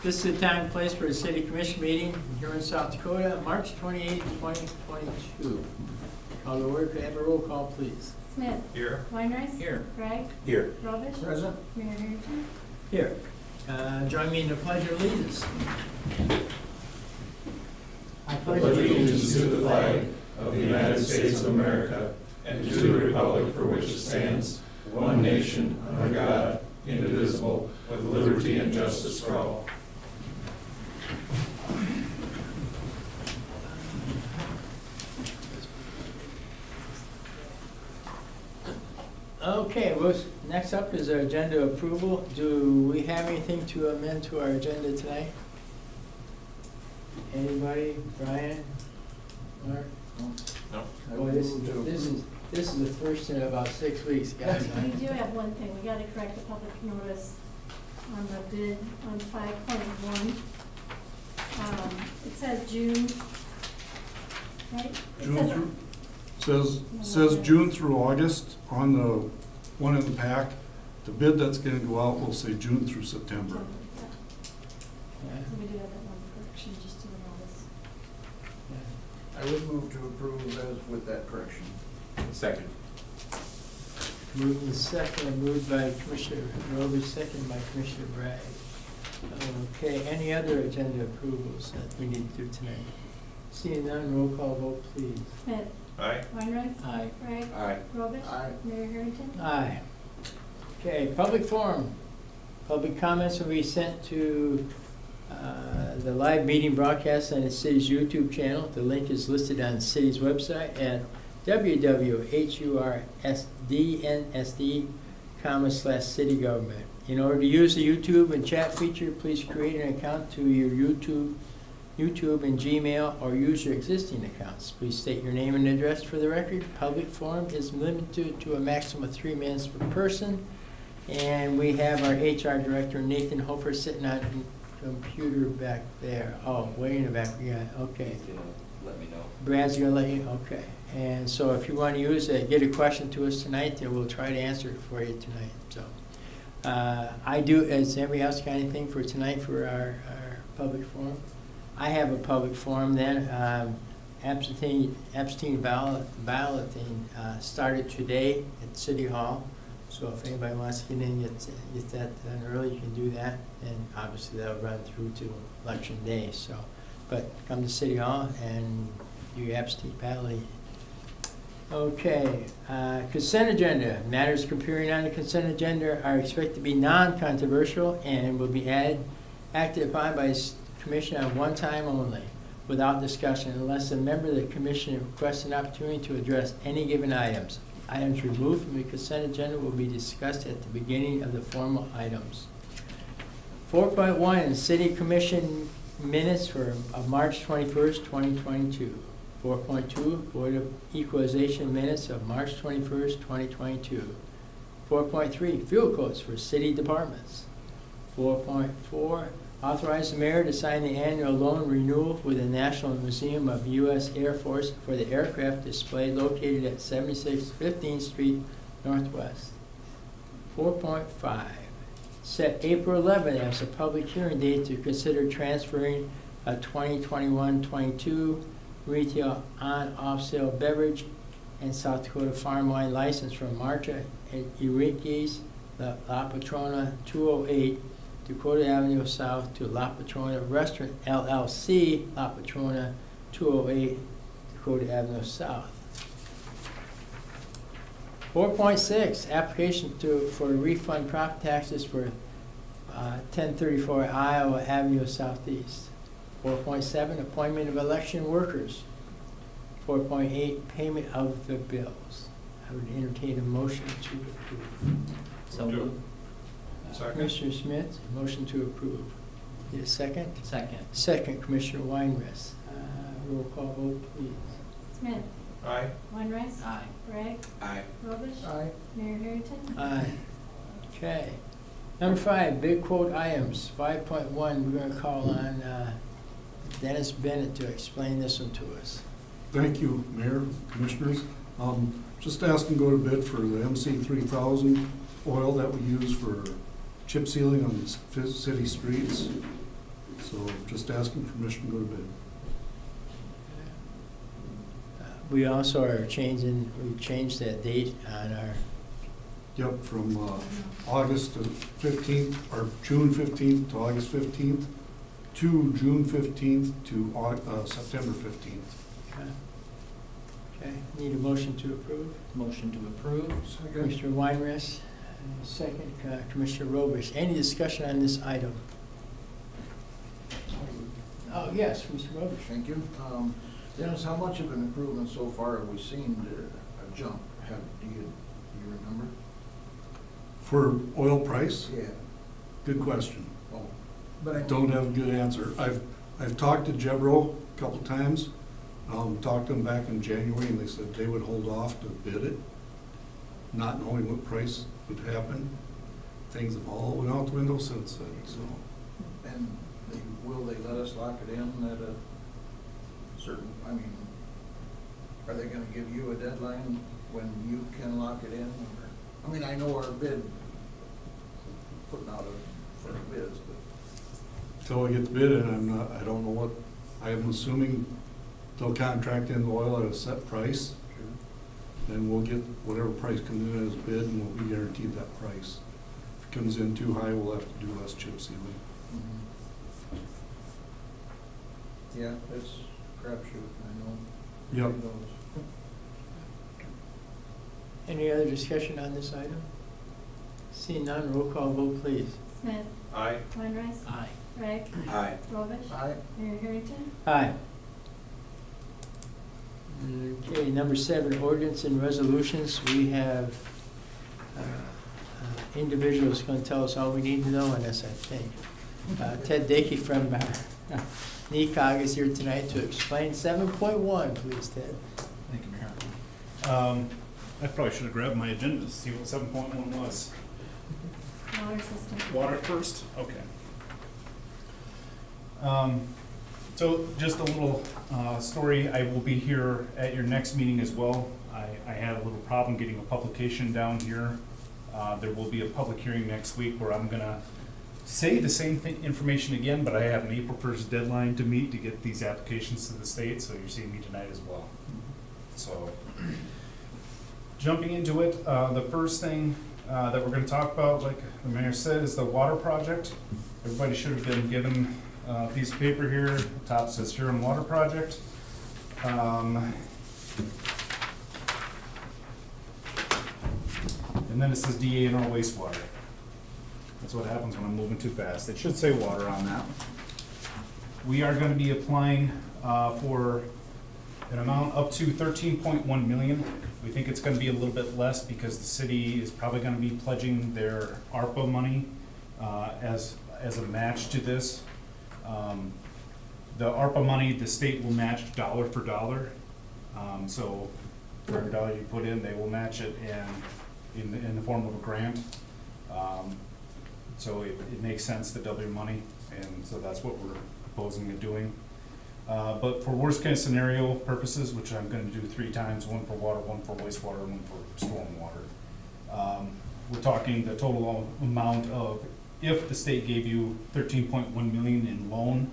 This is the time and place for a city commission meeting here in South Dakota, March 28, 2022. Call the order, could I have a roll call, please? Smith. Here. Weinreich. Here. Gregg. Here. Robish. Present. Mayor Harrington. Here. Join me in the pledge of allegiance. I pledge allegiance to the flag of the United States of America and to the republic for which it stands, one nation, under God, indivisible, with liberty and justice for all. Okay, well, next up is our agenda approval. Do we have anything to amend to our agenda tonight? Anybody? Brian? Mark? No. Oh, this is the first in about 6 weeks, guys. We do have one thing, we gotta correct the public notice on the bid on 5.1. It says June, right? It June says- says June through August on the one in the pack. The bid that's gonna go out will say June through September. Yeah. Yeah. So we do have that one correction, just to the notice. I would move to approve as with that correction. Second. Moved and second, moved by Commissioner Roby, second by Commissioner Bragg. Okay, any other agenda approvals that we need to do tonight? Seeing none, roll call vote, please. Smith. Aye. Weinreich. Aye. Gregg. Aye. Robish. Aye. Mayor Harrington. Aye. Okay, public forum. Public comments will be sent to the live meeting broadcast on the city's YouTube channel. The link is listed on the city's website at www.hursdnsd.com/citygovernment. In order to use the YouTube and chat feature, please create an account to your YouTube and Gmail, or use your existing accounts. Please state your name and address for the record. Public forum is limited to a maximum of 3 minutes per person. And we have our HR director, Nathan Hofer, sitting on the computer back there. Oh, way in the back, yeah, okay. Let me know. Brad's gonna let you, okay. And so if you want to use it, get a question to us tonight, then we'll try to answer it for you tonight, so. I do, has anybody else got anything for tonight for our public forum? I have a public forum then. Absentee balloting started today at City Hall. So if anybody wants to get in, get that done early, you can do that. And obviously that'll run through to election day, so. But come to City Hall and do your absentee balloting. Okay, consent agenda. Matters appearing on the consent agenda are expected to be non-controversial and will be acted upon by the commission on one time only, without discussion, unless a member of the commission requests an opportunity to address any given items. Items removed from the consent agenda will be discussed at the beginning of the formal items. 4.1, City Commission minutes of March 21st, 2022. 4.2, Board of Equalization minutes of March 21st, 2022. 4.3, fuel quotes for city departments. 4.4, authorize the mayor to sign the annual loan renewal with the National Museum of U.S. Air Force for the aircraft display located at 76 15th Street Northwest. 4.5, set April 11th as a public hearing date to consider transferring a 2021-22 retail on-off sale beverage and South Dakota farm wine license from Marcha Enriquez, La Patrona 208, Dakota Avenue South, to La Patrona Restaurant LLC, La Patrona 208, Dakota Avenue South. 4.6, application for refund property taxes for 1034 Iowa Avenue Southeast. 4.7, appointment of election workers. 4.8, payment of the bills. I would entertain a motion to approve. So moved. Second. Commissioner Smith, motion to approve. Need a second? Second. Second, Commissioner Weinress. Roll call vote, please. Smith. Aye. Weinreich. Aye. Gregg. Aye. Robish. Aye. Mayor Harrington. Aye. Okay. Number 5, big quote items. 5.1, we're going to call on Dennis Bennett to explain this one to us. Thank you, Mayor, Commissioners. Just ask and go to bid for the MC3000 oil that we use for chip sealing on city streets. So just asking permission to go to bid. We also are we changed that date on our, Yep, from August 15th, or June 15th to August 15th, to June 15th to September 15th. okay, need a motion to approve. Motion to approve. Commissioner Weinress, second, Commissioner Robish. Any discussion on this item? Oh, yes, Commissioner Robish. Thank you. Dennis, how much of an improvement so far have we seen, a jump? Do you remember? For oil price, Yeah. good question. Oh, but I Don't have a good answer. I've talked to Jebro a couple times, talked to them back in January, and they said they would hold off to bid it, not knowing what price would happen. Things have all went out the window since then, so. And will they let us lock it in at a certain, I mean, are they gonna give you a deadline when you can lock it in? Or, I mean, I know our bid, putting out for bids, but. Till I get the bid in, I don't know what, I'm assuming they'll contract in the oil at a set price, and we'll get whatever price comes in as bid, and we'll be guaranteed that price. If it comes in too high, we'll have to do less chip sealing. Yeah, it's crapshoot, I know. Yep. Who knows? Any other discussion on this item? Seeing none, roll call vote, please. Smith, Aye. Weinrich, Aye. Wright, Aye. Robish, Aye. Mayor Harrington. Aye. Okay, number 7, ordinance and resolutions. We have individuals going to tell us all we need to know on this, I think. Ted Dickey from NECOG is here tonight to explain 7.1, please, Ted. Thank you, Mayor. I probably should have grabbed my agenda to see what 7.1 was. Water system. Water first? Okay. So just a little story. I will be here at your next meeting as well. I had a little problem getting a publication down here. There will be a public hearing next week where I'm gonna say the same information again, but I have an April 1st deadline to meet to get these applications to the state, so you're seeing me tonight as well. So, jumping into it, the first thing that we're going to talk about, like the mayor said, is the water project. Everybody should have been given a piece of paper here. The top says Huron Water Project. And then it says DA&R wastewater. That's what happens when I'm moving too fast. It should say water on that. We are going to be applying for an amount up to $13.1 million. We think it's going to be a little bit less because the city is probably going to be pledging their ARPA money as a match to this. The ARPA money, the state will match dollar for dollar. So for every dollar you put in, they will match it in the form of a grant. So it makes sense to double your money, and so that's what we're proposing of doing. But for worst case scenario purposes, which I'm gonna do 3 times, 1 for water, 1 for wastewater, and 1 for stormwater. We're talking the total amount of, if the state gave you $13.1 million in loan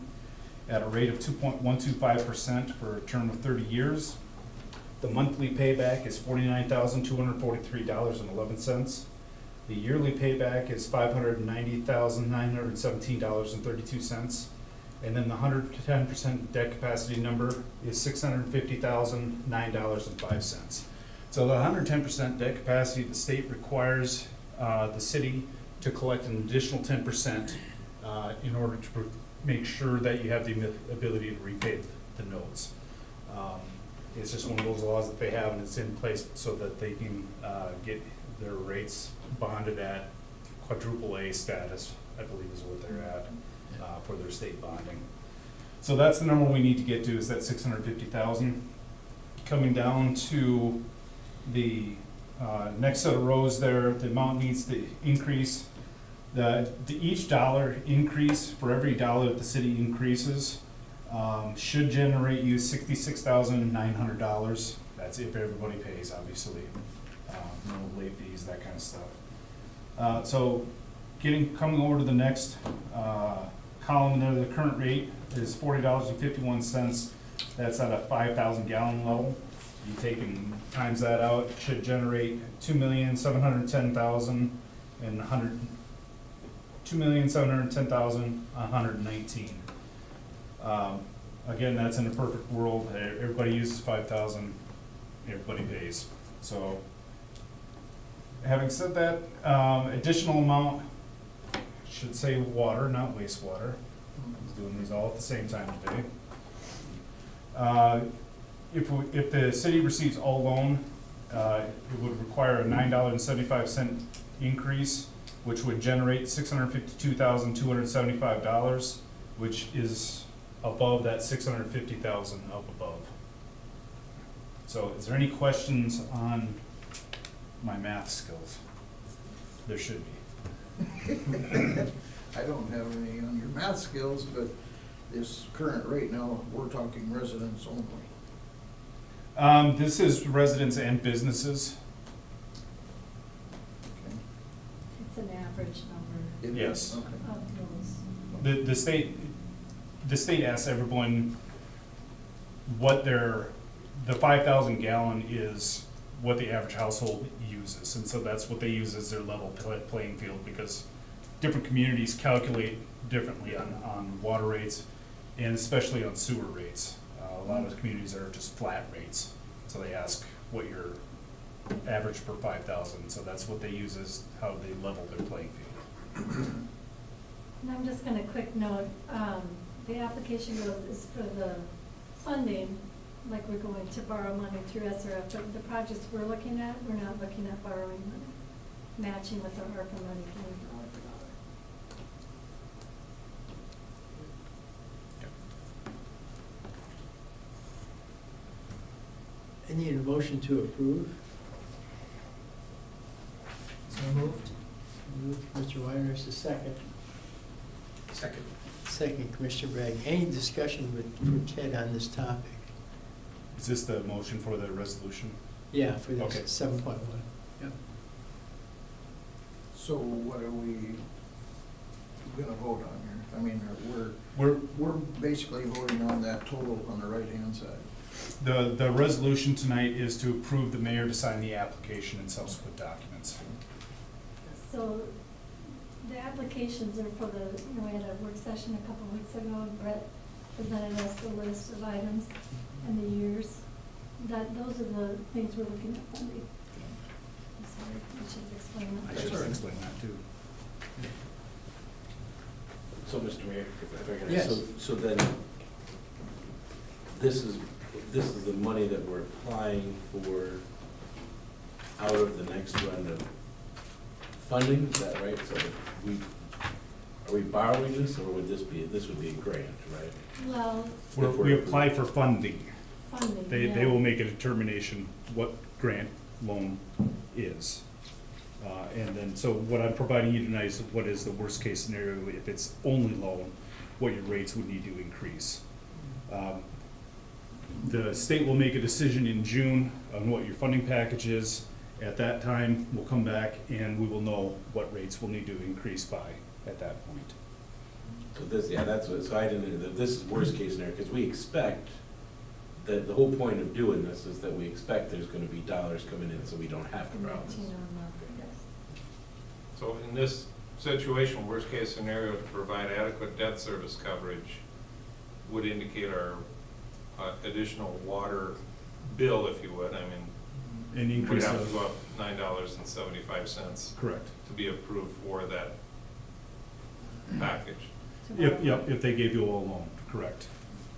at a rate of 2.125% for a term of 30 years, the monthly payback is $49,243.11. The yearly payback is $590,917.32. And then the 110% debt capacity number is $650,009.05. So the 110% debt capacity, the state requires the city to collect an additional 10% in order to make sure that you have the ability to repay the notes. It's just one of those laws that they have, and it's in place so that they can get their rates bonded at quadruple A status, I believe is what they're at. For their state bonding. So that's the number we need to get to, is that 650,000. Coming down to the next set of rows there, the amount needs to increase. Each dollar increase, for every dollar that the city increases, should generate you $66,900. That's if everybody pays, obviously. No late fees, that kind of stuff. So coming over to the next column there, the current rate is $40.51. That's at a 5,000 gallon level. You take and times that out, it should generate 2,710,000 and 2,710,119. Again, that's in a perfect world. Everybody uses 5,000, everybody pays. So, having said that, additional amount, should say water, not wastewater. I was doing these all at the same time today. If the city receives all loan, it would require a $9.75 increase, which would generate $652,275, which is above that $650,000 up above. So is there any questions on my math skills? There should be. I don't have any on your math skills, but this current rate now, we're talking residents only. This is residents and businesses. Okay. It's an average number It is? Yes. Okay. of those. The state asks everyone what the 5,000 gallon is what the average household uses, and so that's what they use as their level playing field, because different communities calculate differently on water rates, and especially on sewer rates. A lot of communities are just flat rates, so they ask what your average per 5,000, so that's what they use as how they level their playing field. And I'm just gonna quick note, the application is for the funding, like we're going to borrow money through SRF, but the projects we're looking at, we're not looking at borrowing money, matching with our ARPA money, $20 for dollar. I need a motion to approve. So moved. Moved, Mr. Weiner, is the second. Second. Second, Commissioner Bragg. Any discussion for Ted on this topic? Is this the motion for the resolution? Yeah, for Okay. this 7.1. Yep. So what are we gonna vote on here? I mean, We're, we're basically voting on that total on the right-hand side. the resolution tonight is to approve the mayor to sign the application and subsequent documents. So the applications are for the, we had a work session a couple of weeks ago, and Brett presented us the list of items and the years. Those are the things we're looking at funding. I'm sorry, I should explain I that. should explain that too. So, Mr. Mayor, if I can, Yes. so then, this is the money that we're applying for out of the next round of funding, is that right? So are we borrowing this, or would this would be a grant, right? Well, We apply for funding. funding, They yeah. will make a determination what grant loan is. And then, so what I'm providing you tonight is what is the worst case scenario if it's only loan, what your rates would need to increase. The state will make a decision in June on what your funding package is. At that time, we'll come back and we will know what rates we'll need to increase by at that point. So this, yeah, that's what, so I didn't, this is worst case scenario, because we expect, that the whole point of doing this is that we expect there's gonna be dollars coming in, so we don't have to borrow this. Matching on yes. So in this situation, worst case scenario, to provide adequate debt service coverage would indicate our additional water bill, if you would. I mean, An we'd increase have to go of, up $9.75 correct. to be approved for that package. To borrow Yep, money. if they gave you a loan, correct.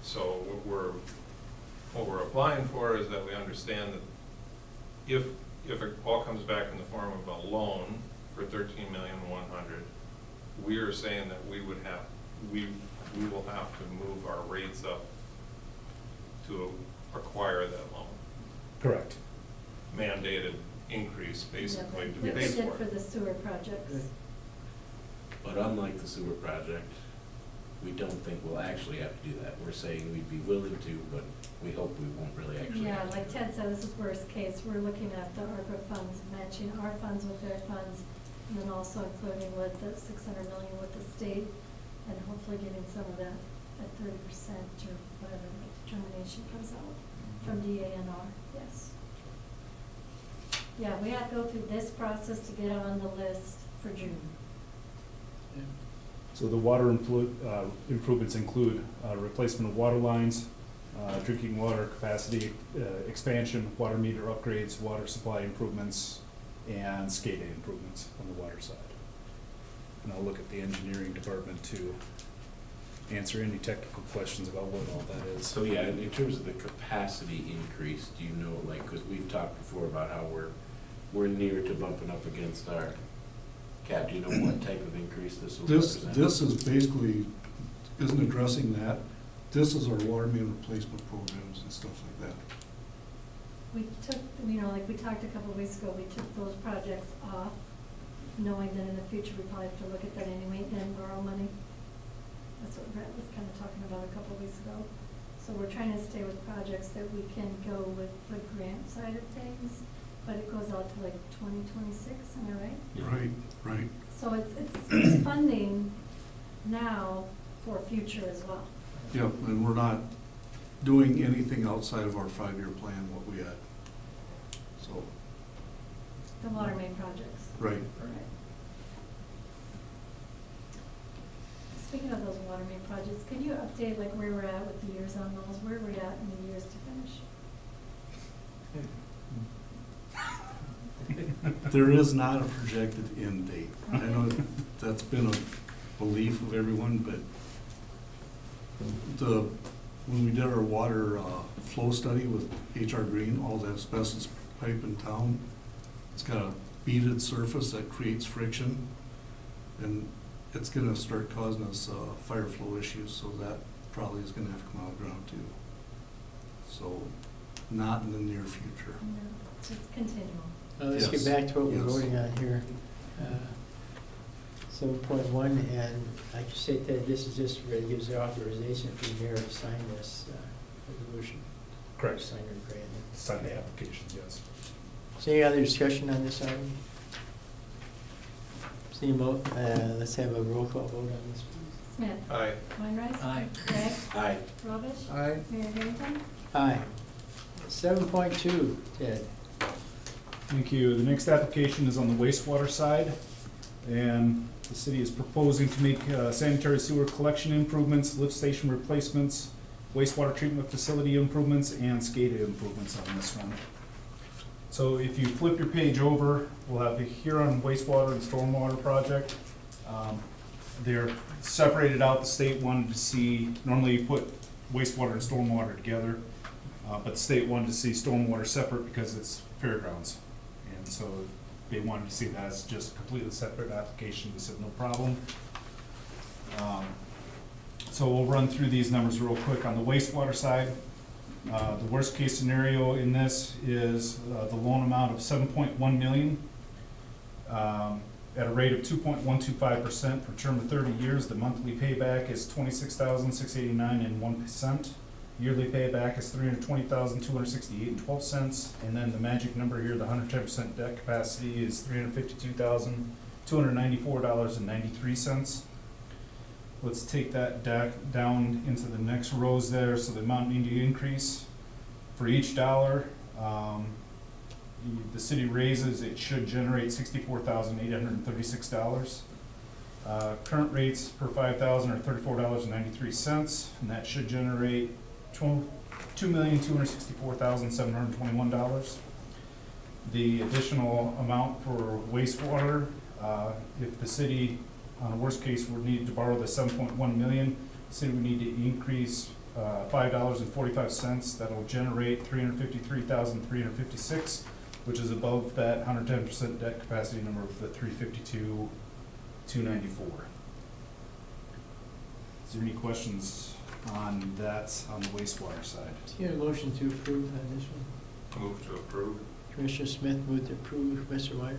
So what we're applying for is that we understand that if it all comes back in the form of a loan for $13,100,000, we are saying that we will have to move our rates up to acquire that loan. Correct. Mandated increase, basically, to be Like we paid did for. for the sewer projects. Right. But unlike the sewer project, we don't think we'll actually have to do that. We're saying we'd be willing to, but we hope we won't really actually Yeah, have to. like Ted said, this is worst case, we're looking at the ARPA funds, matching our funds with their funds, and then also including with the 600 million with the state. and hopefully getting some of that at 30% or whatever the determination comes out from DANR, yes. Yeah, we have to go through this process to get on the list for June. So the water improvements include replacement of water lines, drinking water capacity expansion, water meter upgrades, water supply improvements, and SCADA improvements on the water side. And I'll look at the engineering department to answer any technical questions about what all that is. So yeah, in terms of the capacity increase, do you know, like, because we've talked before about how we're near to bumping up against our cap. Do you know what type of increase this will represent? This is basically, isn't addressing that. This is our water main replacement programs and stuff like that. We took, like we talked a couple of weeks ago, we took those projects off, knowing that in the future we probably have to look at that anyway and borrow money. That's what Brett was kind of talking about a couple of weeks ago. So we're trying to stay with projects that we can go with the grant side of things, but it goes out to like 2026, am I right? Right, right. So it's funding now for future as well. Yep, and we're not doing anything outside of our 5-year plan, what we had. So, The water main projects. right. Right. Speaking of those water main projects, could you update like where we're at with the years on those? Where we're at in the years to finish? There is not a projected end date. I know that's been a belief of everyone, but when we did our water flow study with HR Green, all the asbestos pipe in town, it's got a beaded surface that creates friction, and it's gonna start causing us fire flow issues, so that probably is gonna have to come out of the ground too. So, not in the near future. No, just continual. Let's Yes. get back to what we're Yes. voting on here. 7.1, and like you say, Ted, this is just where it gives the authorization for the mayor to sign this resolution. Correct. Sign or grant it. Sign the application, yes. So any other discussion on this item? Seeing let's have a roll call vote on this, please. Smith. Aye. Weinreich. Aye. Gregg. Aye. Robish. Aye. Mayor Harrington. Aye. 7.2, Ted. Thank you. The next application is on the wastewater side, and the city is proposing to make sanitary sewer collection improvements, lift station replacements, wastewater treatment facility improvements, and SCADA improvements on this one. So if you flip your page over, we'll have the Huron wastewater and stormwater project. They're separated out. The state wanted to see, normally you put wastewater and stormwater together, but the state wanted to see stormwater separate because it's fairgrounds. And so they wanted to see that as just a completely separate application. We said no problem. So we'll run through these numbers real quick. On the wastewater side, the worst case scenario in this is the loan amount of $7.1 million at a rate of 2.125% for a term of 30 years. The monthly payback is $26,689 and 1%. Yearly payback is $320,268 and 12 cents. And then the magic number here, the 110% debt capacity, is $352,294 and 93 cents. Let's take that down into the next rows there. So the amount needed to increase for each dollar the city raises, it should generate $64,836. Current rates per 5,000 are $34.93, and that should generate $2,264,721. The additional amount for wastewater, if the city, on a worst case, would need to borrow the $7.1 million, the city would need to increase $5.45. That'll generate $353,356, which is above that 110% debt capacity number of the $352,294. Is there any questions on that on the wastewater side? Do you have a motion to approve on this one? Move to approve. Commissioner Smith moved to approve, Mr. White,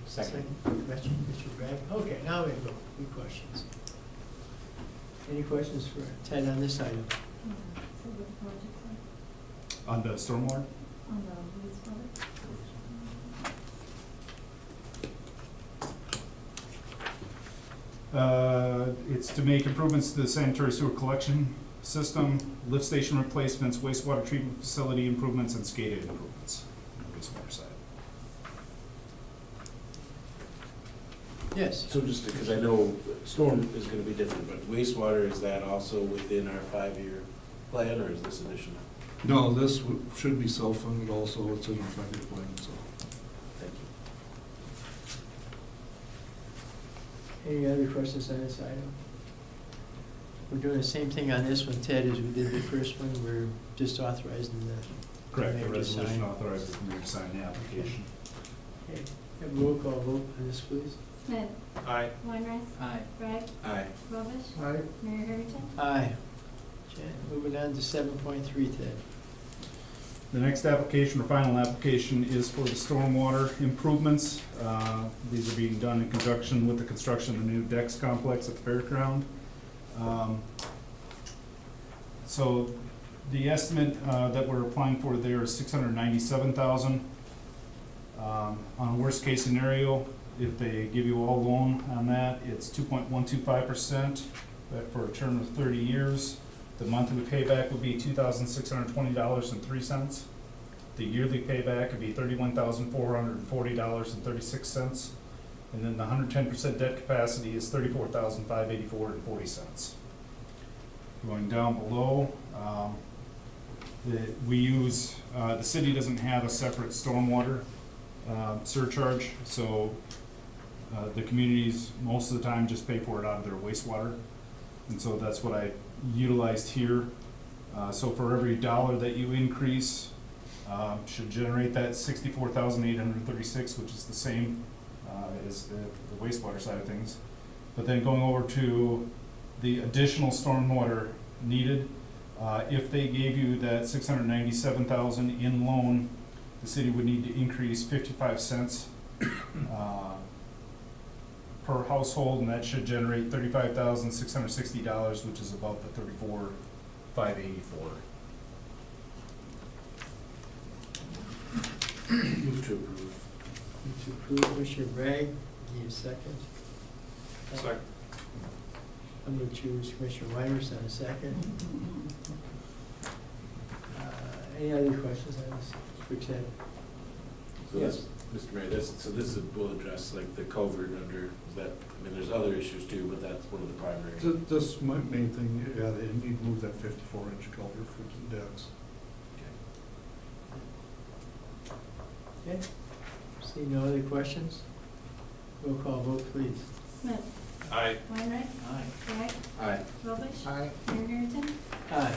Second. Mr. Gregg. Okay, now we go. Any questions? Any questions for Ted on this item? So what the projects On the stormwater? are, on the wastewater. It's to make improvements to the sanitary sewer collection system, lift station replacements, wastewater treatment facility improvements, and skating improvements on the wastewater side. Yes. So just because I know storm is gonna be different, but wastewater, is that also within our 5-year plan, or is this additional? No, this should be self-funded also, it's in our 5-year plan, so. Thank you. Any other questions on this item? We're doing the same thing on this one, Ted, as we did the first one. We're just authorizing the Correct, the mayor to resolution sign. authorizes the mayor to sign the application. Okay, have a roll call vote on this, please. Smith, Aye. Weinrich, Aye. Bragg, Aye. Robish, Aye. Mayor Harrington. Aye. Okay, moving on to 7.3, Ted. The next application, or final application, is for the stormwater improvements. These are being done in conjunction with the construction of the new Dex complex at the fairground. So the estimate that we're applying for there is $697,000. On a worst-case scenario, if they give you all loan on that, it's 2.125%, but for a term of 30 years. The monthly payback would be $2,620.03. The yearly payback would be $31,440.36. And then the 110% debt capacity is $34,584.40. Going down below, the city doesn't have a separate stormwater surcharge, so the communities most of the time just pay for it out of their wastewater. And so that's what I utilized here. So for every dollar that you increase, should generate that $64,836, which is the same as the wastewater side of things. But then going over to the additional stormwater needed, if they gave you that $697,000 in loan, the city would need to increase 55 cents per household, and that should generate $35,660, which is about the $34,584. Move to approve. Move to approve, Commissioner Bragg, need a second? Second. I'm going to choose Commissioner Weiners on a second. Any other questions on this for Ted? So that's, Mr. Mayor, this will address like the culvert under, is that, I mean, there's other issues too, but that's one of the primary. This my main thing, yeah, they need to move that 54-inch culvert for the decks. Okay, see no other questions? Roll call vote, please. Smith, Aye. Weinrich, Aye. Bragg, Aye. Robish, Aye. Mayor Harrington. Aye.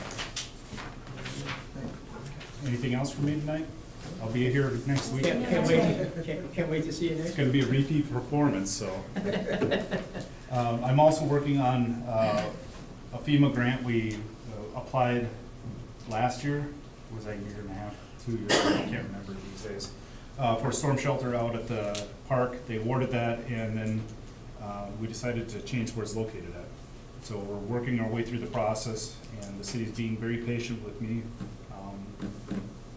Anything else for me tonight? I'll be here next week. Can't wait to see you It's next. gonna be a repeat performance, so. I'm also working on a FEMA grant we applied last year. Was that a year and a half, 2 years? I can't remember these days. For a storm shelter out at the park. They awarded that, and then we decided to change where it's located at. So we're working our way through the process, and the city's being very patient with me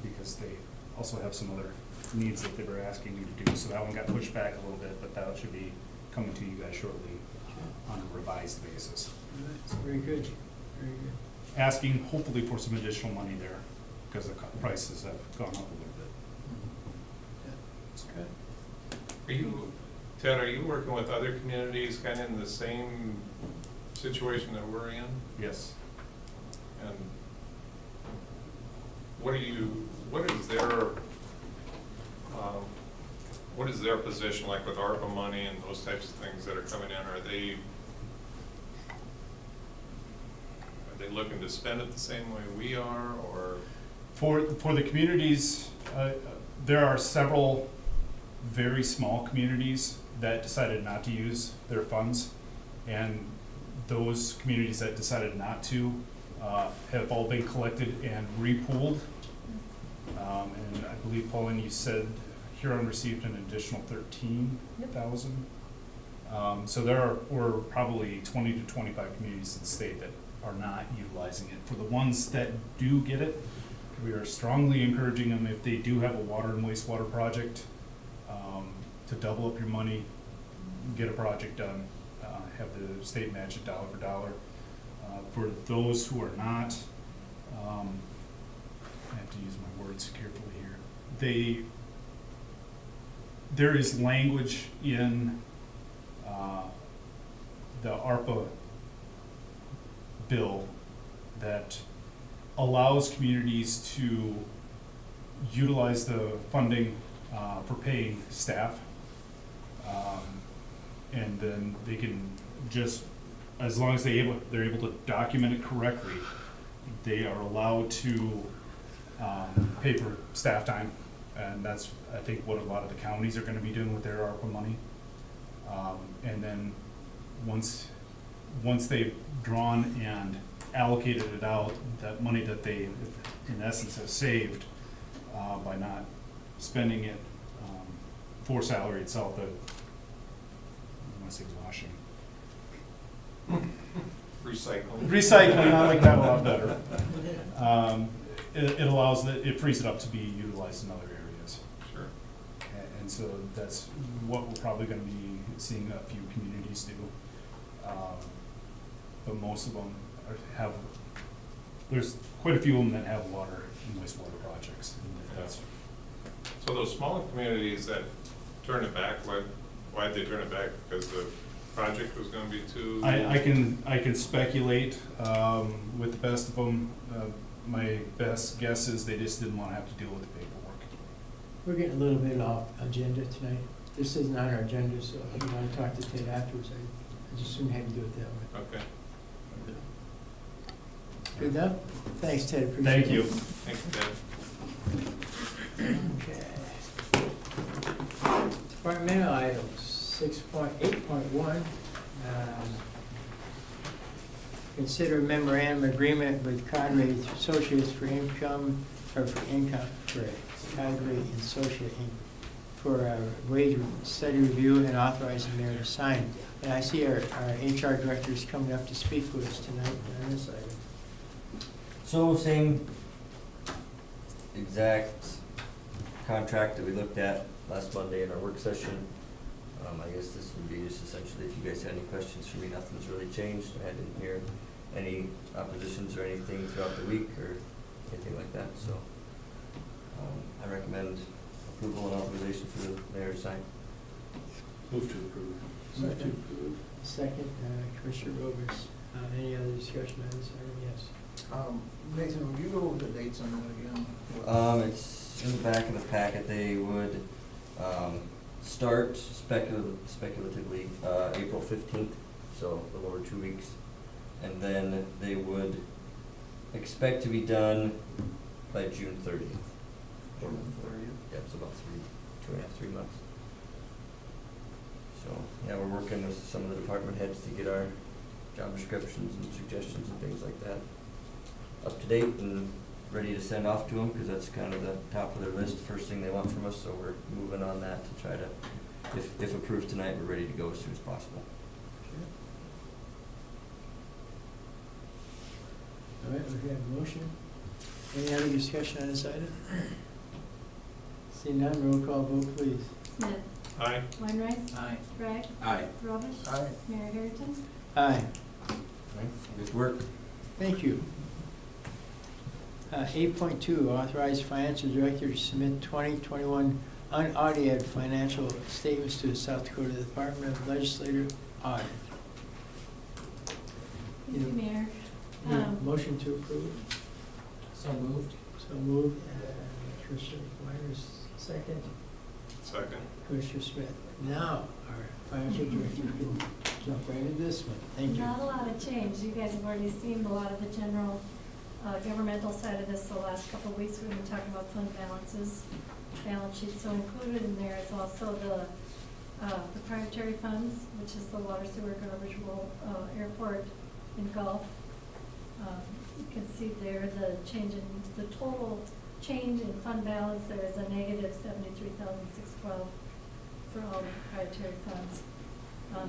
because they also have some other needs that they were asking me to do. So that one got pushed back a little bit, but that should be coming to you guys shortly on a revised basis. Very good, very good. Asking hopefully for some additional money there because the prices have gone up a little bit. Okay. Are you, Ted, are you working with other communities kind of in the same situation that we're in? Yes. And what is their position like with ARPA money and those types of things that are coming in? Are they looking to spend it the same way we are, or? For the communities, there are several very small communities that decided not to use their funds, and those communities that decided not to have all been collected and repooled. And I believe, Pauline, you said Huron received an additional 13,000. So there were probably 20 to 25 communities in the state that are not utilizing it. For the ones that do get it, we are strongly encouraging them, if they do have a water and wastewater project, to double up your money, get a project done, have the state match it dollar for dollar. For those who are not, I have to use my words carefully here. There is language in the ARPA bill that allows communities to utilize the funding for paying staff. And then they can just, as long as they're able to document it correctly, they are allowed to pay for staff time. And that's, I think, what a lot of the counties are gonna be doing with their ARPA money. And then once they've drawn and allocated it out, that money that they, in essence, have saved by not spending it for salary itself, I want to say washing. Recycling, I like that a lot better. It allows, it frees it up to be utilized in other areas. Sure. And so that's what we're probably gonna be seeing a few communities do. But most of them have, there's quite a few of them that have water and wastewater projects. And that's, So those smaller communities that turn it back, why'd they turn it back? Because the project was gonna be too? I can speculate with the best of them. My best guess is they just didn't want to have to deal with the paperwork. We're getting a little bit off agenda tonight. This isn't on our agenda, so if you want to talk to Ted afterwards, I just soon have you do it that way. Okay, Good enough? Thanks, Ted, appreciate it. Thank you. thanks, Dan. Okay. Departmental items, 6.8.1. Consider memorandum agreement with Cadre Associates for income, or for income, for Cadre Associate Inc. for wage study review and authorize the mayor to sign. And I see our HR director is coming up to speak with us tonight on this item. So same exact contract that we looked at last Monday in our work session. I guess this would be just essentially if you guys had any questions for me, nothing's really changed. I didn't hear any oppositions or anything throughout the week or anything like that, so I recommend approval and authorization for the mayor to sign. Move to approve. Second, Commissioner Rovers. Any other discussion on this item? Yes. Nathan, would you go over the dates on that again? It's in the back of the packet. They would start speculatively April 15th, so a little over 2 weeks. And then they would expect to be done by June 30th. June 30th. Yeah, it's about 3 months. So, yeah, we're working with some of the department heads to get our job descriptions and suggestions and things like that up to date and ready to send off to them, because that's kind of the top of their list, first thing they want from us, so we're moving on that to try to, if approved tonight, we're ready to go as soon as possible. All right, we have a motion. Any other discussion on this item? See none, roll call vote, please. Smith. Aye. Weinreich. Aye. Bragg. Aye. Robish. Aye. Mayor Harrington. Aye. Good work. Thank you. 8.2, authorize financial director to submit 2021 unaudited financial statements to the South Dakota Department of Legislative Audit. Thank you, Mayor. Motion to approve. So moved. So moved. Commissioner Myers, second. Second. Commissioner Smith. Now, our financial director can jump right into this one. Thank you. Not a lot of change. You guys have already seen a lot of the general governmental side of this the last couple of weeks. We've been talking about fund balances, balance sheets. So included in there is also the proprietary funds, which is the water, sewer, garbage, rural, airport, and golf. You can see there the change in the total change in fund balance. There is a negative $73,612 for all the proprietary funds.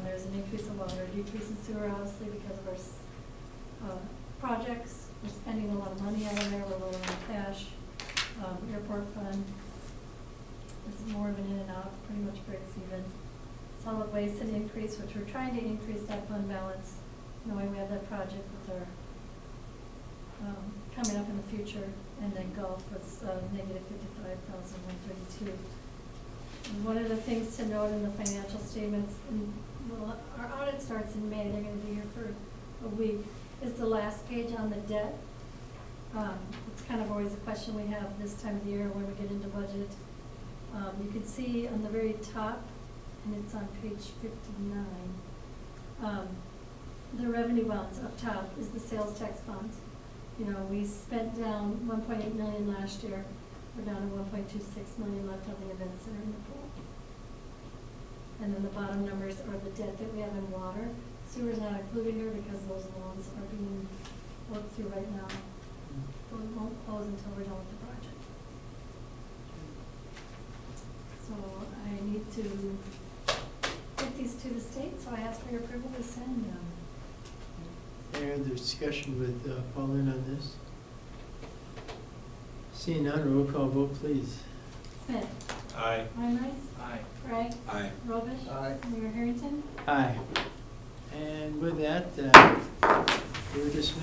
There's an increase in water, decrease in sewer, obviously, because of our projects. We're spending a lot of money out of there. We're lowering the cash. Airport fund is more of an in and out, pretty much breaks even. solid waste an increase, which we're trying to increase that fund balance, knowing we have that project with our, coming up in the future, and then golf was negative 55,132. And one of the things to note in the financial statements, and well, our audit starts in May, they're gonna be here for a week, is the last page on the debt. It's kind of always a question we have this time of the year when we get into budget. You can see on the very top, and it's on page 59, the revenue bonds up top is the sales tax bonds. You know, we spent down 1.8 million last year. We're down to 1.26 million left on the event center in the pool. And then the bottom numbers are the debt that we have in water. Sewer's not included here because those loans are being worked through right now. So it won't close until we're done with the project. So I need to get these to the state, so I ask for your approval to send them. Any other discussion with Pauline on this? Seeing none, roll call vote, please. Smith. Aye. Weinreich. Aye. Craig. Aye. Robish. Aye. Mayor Harrington. Aye. And with that, we're dismissed.